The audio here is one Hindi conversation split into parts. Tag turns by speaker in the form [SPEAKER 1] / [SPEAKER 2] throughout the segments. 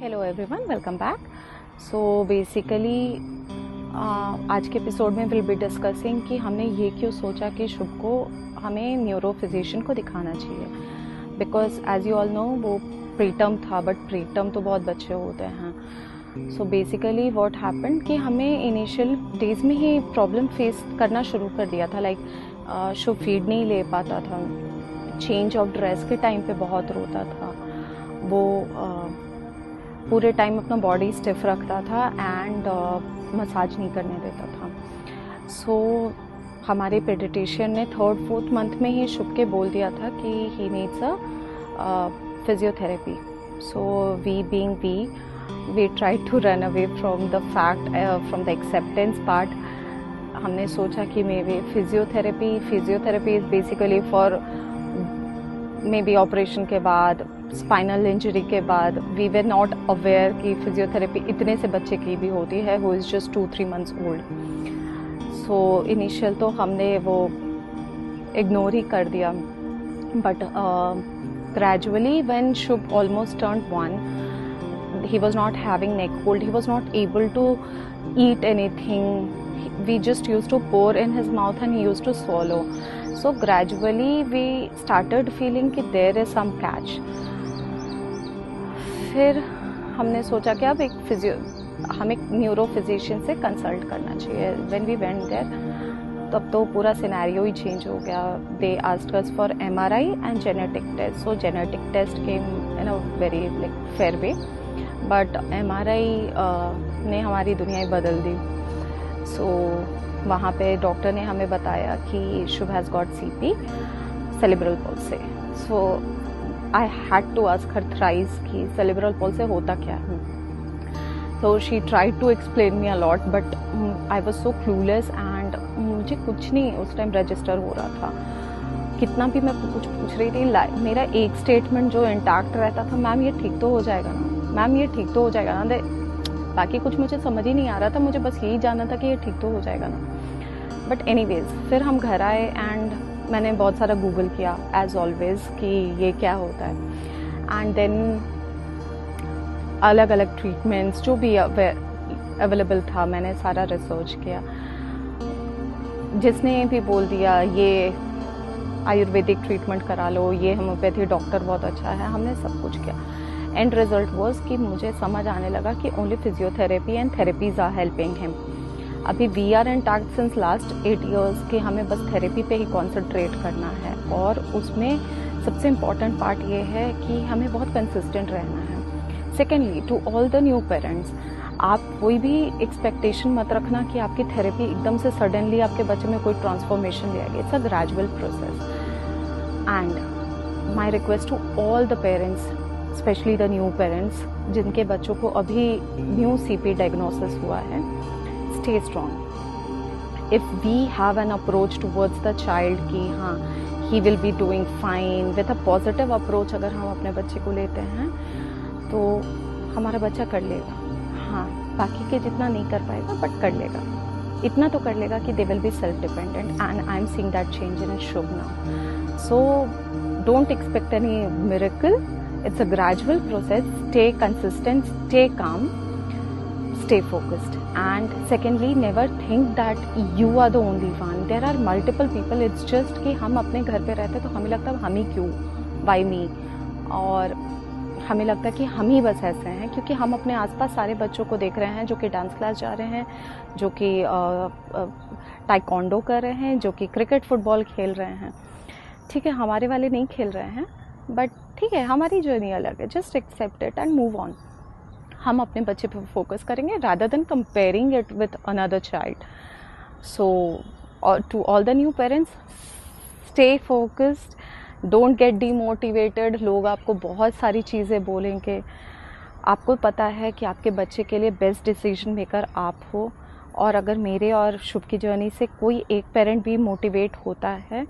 [SPEAKER 1] Hello everyone, welcome back. So basically आज के एपिसोड में विल बी डिस्कसिंग कि हमने ये क्यों सोचा कि शुभ को हमें न्यूरो फिजिशियन को दिखाना चाहिए, because as you all know वो प्रीटर्म था, बट प्रीटर्म तो बहुत बच्चे होते हैं। सो बेसिकली व्हाट हैपेंड कि हमें इनिशियल डेज में ही प्रॉब्लम फेस करना शुरू कर दिया था। लाइक शुभ फीड नहीं ले पाता था, चेंज ऑफ ड्रेस के टाइम पे बहुत रोता था, वो पूरे टाइम अपना बॉडी स्टिफ रखता था एंड मसाज नहीं करने देता था। सो हमारे पेडिट्रिशियन ने 3rd-4th मंथ में ही शुभ के बोल दिया था कि he needs a physiotherapy. So we being we try to run away from the fact, from the acceptance part. हमने सोचा कि maybe physiotherapy is basically for maybe operation के बाद, स्पाइनल इंजरी के बाद। वी वर नॉट अवेयर कि फिजियोथेरेपी इतने से बच्चे की भी होती है who is just 2-3 months old. So initial तो हमने वो इग्नोर ही कर दिया, but gradually when Shubh almost turned 1, he was not having neck cold, he was not able to eat anything, we just used to pour in his mouth and he used to swallow. So gradually we started feeling कि there is some catch. फिर हमने सोचा कि अब हम एक न्यूरो फिजिशियन से कंसल्ट करना चाहिए। When we went there, तब तो पूरा सिनेरियो ही चेंज हो गया। They asked us for MRI and genetic test. So genetic test came in a very like fair way, but MRI ने हमारी दुनिया ही बदल दी। So वहाँ पे डॉक्टर ने हमें बताया कि Shubh has got CP, cerebral palsy. So I had to ask her thrice कि सेरेब्रल पॉल्सी होता क्या है। तो she tried to explain me a lot, but I was so clueless and मुझे कुछ नहीं उस टाइम रजिस्टर हो रहा था। कितना भी मैं कुछ पूछ रही थी, मेरा एक स्टेटमेंट जो इंटैक्ट रहता था, मैम ये ठीक तो हो जाएगा ना, मैम ये ठीक तो हो जाएगा ना। बाकी कुछ मुझे समझ ही नहीं आ रहा था, मुझे बस यही जानना था कि ये ठीक तो हो जाएगा ना। बट एनीवेज फिर हम घर आए एंड मैंने बहुत सारा गूगल किया एज ऑलवेज कि ये क्या होता है, एंड देन अलग अलग ट्रीटमेंट्स जो भी अवेलेबल था मैंने सारा रिसर्च किया। जिसने भी बोल दिया ये आयुर्वेदिक ट्रीटमेंट करा लो, ये होम्योपैथी डॉक्टर बहुत अच्छा है, हमने सब कुछ किया। एंड रिजल्ट वाज कि मुझे समझ आने लगा कि only physiotherapy and therapies are helping him. अभी we are intact since last 8 years कि हमें बस थेरेपी पे ही कॉन्सेंट्रेट करना है, और उसमें सबसे इम्पॉर्टेंट पार्ट ये है कि हमें बहुत कंसिस्टेंट रहना है। Secondly, to all the new parents, आप कोई भी एक्सपेक्टेशन मत रखना कि आपकी थेरेपी एकदम से सडनली आपके बच्चे में कोई ट्रांसफॉर्मेशन ले आएगी। It's a gradual process. And my request to all the parents, specially the new parents जिनके बच्चों को अभी न्यू CP डायग्नोसिस हुआ है, stay strong. If we have an approach towards the child कि हाँ he will be doing fine, with a positive approach अगर हम अपने बच्चे को लेते हैं तो हमारा बच्चा कर लेगा। हाँ, बाकी के जितना नहीं कर पाएगा बट कर लेगा, इतना तो कर लेगा कि they will be self dependent, and I am seeing that change in Shubh now. So don't expect any miracle, it's a gradual process. Stay consistent, stay calm, stay focused, and secondly, never think that you are the only one. There are multiple people. It's just कि हम अपने घर पे रहते तो हमें लगता है हम ही क्यों, why me, और हमें लगता है कि हम ही बस ऐसे हैं, क्योंकि हम अपने आसपास सारे बच्चों को देख रहे हैं जो कि डांस क्लास जा रहे हैं, जो कि ताइक्वांडो कर रहे हैं, जो कि क्रिकेट फुटबॉल खेल रहे हैं। ठीक है, हमारे वाले नहीं खेल रहे हैं, बट ठीक है, हमारी जर्नी अलग है। Just accept it and move on. हम अपने बच्चे पे फोकस करेंगे rather than comparing it with another child. So to all the new parents, stay focused, don't get demotivated. लोग आपको बहुत सारी चीज़ें बोलेंगे, आपको पता है कि आपके बच्चे के लिए बेस्ट डिसीजन मेकर आप हो। और अगर मेरे और शुभ की जर्नी से कोई एक पेरेंट भी मोटिवेट होता है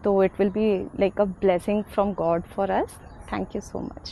[SPEAKER 1] तो it will be like a blessing from God for us. Thank you so much.